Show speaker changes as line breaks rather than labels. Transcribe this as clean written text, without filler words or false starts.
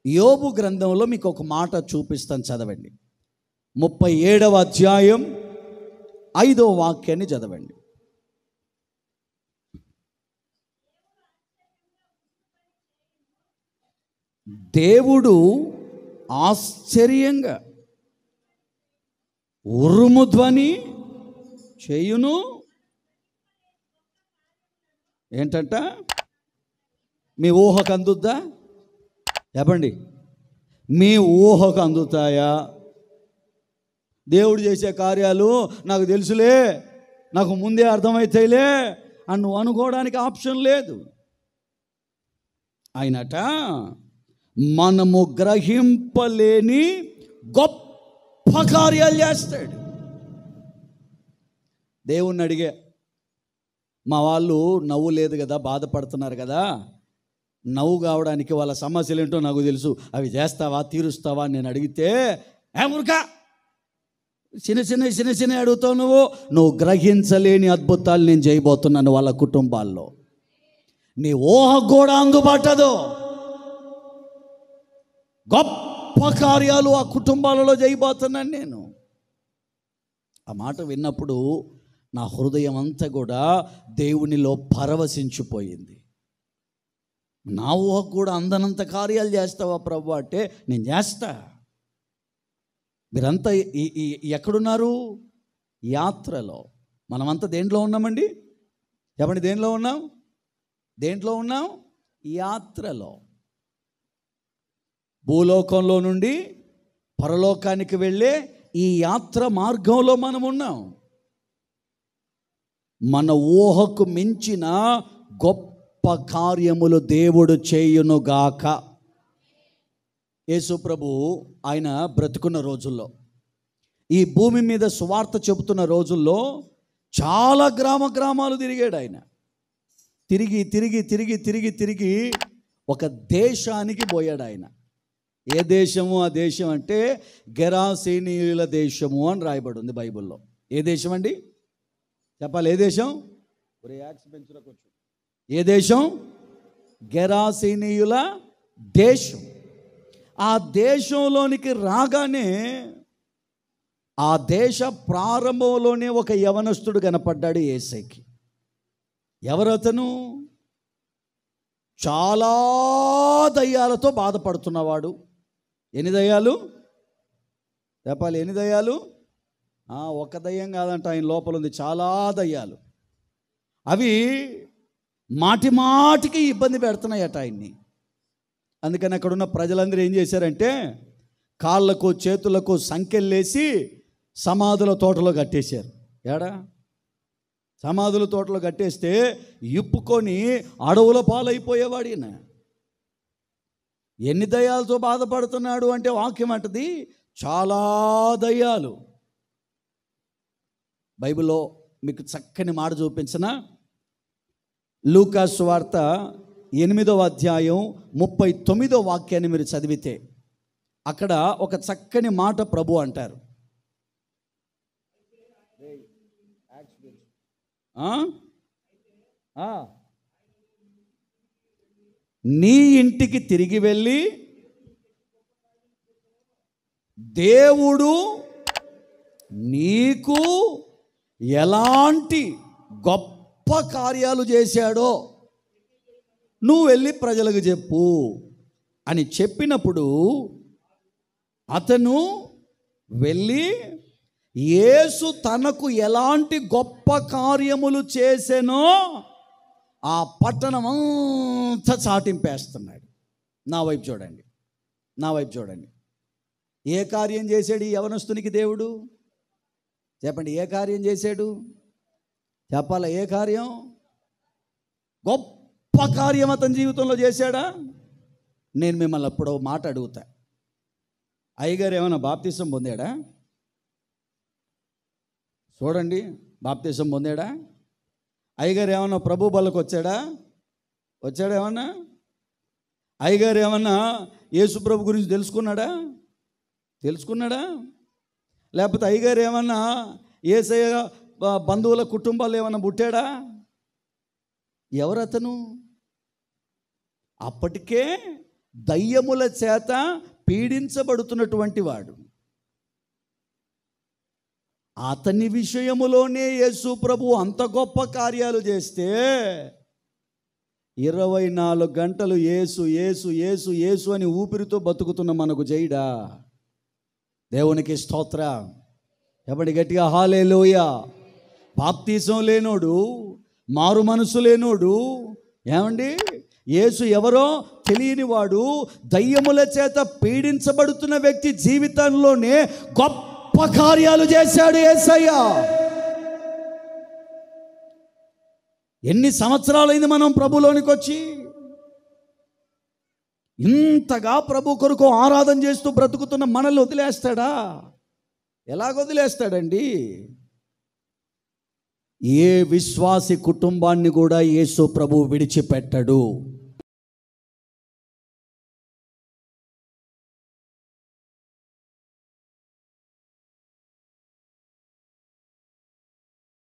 యోబు గ్రంథంలో మీకు ఒక మాట చూపిస్తాను, చదవండి. 37వ అధ్యాయం 5వ వాక్యాన్ని చదవండి. దేవుడు ఆశ్చర్యంగా ఉరుము ధ్వని చేయును. ఏంటంట? మీ ఊహకు అందుద్దా? చెప్పండి, మీ ఊహకు అందుతాయా? దేవుడు చేసే కార్యాలు నాకు తెలుసులే, నాకు ముందే అర్థమవుతాయిలే అని నువ్వు అనుకోవడానికి ఆప్షన్ లేదు. అయినట మనము గ్రహింపలేని గొప్ప కార్యాలు చేస్తాడు. దేవుణ్ణి అడిగే, మా వాళ్ళు నవ్వు లేదు కదా, బాధపడుతున్నారు కదా, నవ్వు కావడానికి వాళ్ళ సమస్యలు ఏంటో నాకు తెలుసు, అవి చేస్తావా, తీరుస్తావా అని నేను అడిగితే, ఊరికా చిన్న చిన్న అడుగుతావు, నువ్వు గ్రహించలేని అద్భుతాలు నేను చేయబోతున్నాను వాళ్ళ కుటుంబాల్లో. నీ ఊహకు కూడా అందుబాటదు. గొప్ప కార్యాలు ఆ కుటుంబాలలో చేయబోతున్నాను నేను. ఆ మాట విన్నప్పుడు నా హృదయం అంతా కూడా దేవునిలో పరవశించిపోయింది. నా ఊహకు కూడా అందనంత కార్యాలు చేస్తావా ప్రభు అంటే, నేను చేస్తా. మీరంతా ఎక్కడున్నారు? యాత్రలో. మనమంతా దేంట్లో ఉన్నామండి? చెప్పండి, దేంట్లో ఉన్నాం? దేంట్లో ఉన్నాం? యాత్రలో. భూలోకంలో నుండి పరలోకానికి వెళ్ళే ఈ యాత్ర మార్గంలో మనం ఉన్నాం. మన ఊహకు మించిన గొప్ప కార్యములు దేవుడు చేయునుగాక. యేసు ప్రభు ఆయన బ్రతుకున్న రోజుల్లో, ఈ భూమి మీద సువార్త చెబుతున్న రోజుల్లో చాలా గ్రామాలు తిరిగాడు ఆయన. తిరిగి ఒక దేశానికి పోయాడు ఆయన. ఏ దేశము? ఆ దేశం అంటే గెరాసేనీయుల దేశము అని రాయబడి ఉంది బైబిల్లో. ఏ దేశం అండి? చెప్పాలి, ఏ దేశం? ఏ దేశం? గెరాసేనీయుల దేశం. ఆ దేశంలోనికి రాగానే ఆ దేశ ప్రారంభంలోనే ఒక యవనస్తుడు కనపడ్డాడు యేసయ్యకి. ఎవరతను? చాలా దయ్యాలతో బాధపడుతున్నవాడు. ఎన్ని దయ్యాలు? చెప్పాలి, ఎన్ని దయ్యాలు? ఒక దయ్యం కాదంట, ఆయన లోపల ఉంది చాలా దయ్యాలు. అవి మాటికి ఇబ్బంది పెడుతున్నాయట ఆయన్ని. అందుకని అక్కడున్న ప్రజలందరూ ఏం చేశారంటే, కాళ్ళకు చేతులకు సంకెళ్ళేసి సమాధుల తోటలో కట్టేశారు. ఏడా? సమాధుల తోటలో కట్టేస్తే ఇప్పుకొని అడవుల పాలైపోయేవాడు ఈయన. ఎన్ని దయ్యాలతో బాధపడుతున్నాడు అంటే వాక్యం అంటది చాలా దయ్యాలు. బైబిల్లో మీకు చక్కని మాట చూపించిన లూకా సువార్త 8వ అధ్యాయం 39వ వాక్యాన్ని మీరు చదివితే అక్కడ ఒక చక్కని మాట ప్రభు అంటారు. నీ ఇంటికి తిరిగి వెళ్ళి దేవుడు నీకు ఎలాంటి గొప్ప కార్యాలు చేశాడో నువ్వు వెళ్ళి ప్రజలకు చెప్పు అని చెప్పినప్పుడు అతను వెళ్ళి యేసు తనకు ఎలాంటి గొప్ప కార్యములు చేసెనో ఆ పట్టణం అంతా చాటింపేస్తున్నాడు. నా వైపు చూడండి, నా వైపు చూడండి. ఏ కార్యం చేశాడు ఈ యవనస్తునికి దేవుడు? చెప్పండి, ఏ కార్యం చేశాడు? చెప్పాలా, ఏ కార్యం? గొప్ప కార్యం అతని జీవితంలో చేశాడా? నేను మిమ్మల్ని అప్పుడు మాట అడుగుతా, అయ్యగారు ఏమైనా బాప్తిసం పొందాడా? చూడండి, బాప్తిసం పొందాడా? అయ్యగారు ఏమన్నా ప్రభు బలకు వచ్చాడా? ఏమన్నా? అయ్యగారు ఏమన్నా యేసు ప్రభు గురించి తెలుసుకున్నాడా? లేకపోతే అయ్యగారు ఏమన్నా యేసయ్య బంధువుల కుటుంబాలు ఏమన్నా పుట్టాడా? ఎవరతను? అప్పటికే దయ్యముల చేత పీడించబడుతున్నటువంటి వాడు. అతని విషయములోనే యేసు ప్రభు అంత గొప్ప కార్యాలు చేస్తే 24 గంటలు యేసు యేసు యేసు యేసు అని ఊపిరితో బతుకుతున్న మనకు జైడా? దేవునికి స్తోత్రం. ఎవడి గట్టిగా హల్లెలూయా. బాప్తీసం లేనోడు, మారు మనసు లేనోడు, ఏమండి యేసు ఎవరో తెలియని వాడు, దయ్యముల చేత పీడించబడుతున్న వ్యక్తి జీవితంలోనే గొప్ప కార్యాలు చేశాడు యేసయ్య. ఎన్ని సంవత్సరాలైంది మనం ప్రభులోనికి వచ్చి? ఇంతగా ప్రభు కొరకు ఆరాధన చేస్తూ బ్రతుకుతున్న మనల్ని వదిలేస్తాడా? ఎలాగ వదిలేస్తాడండి? ఏ విశ్వాసి కుటుంబాన్ని కూడా యేసు ప్రభు విడిచిపెట్టడు.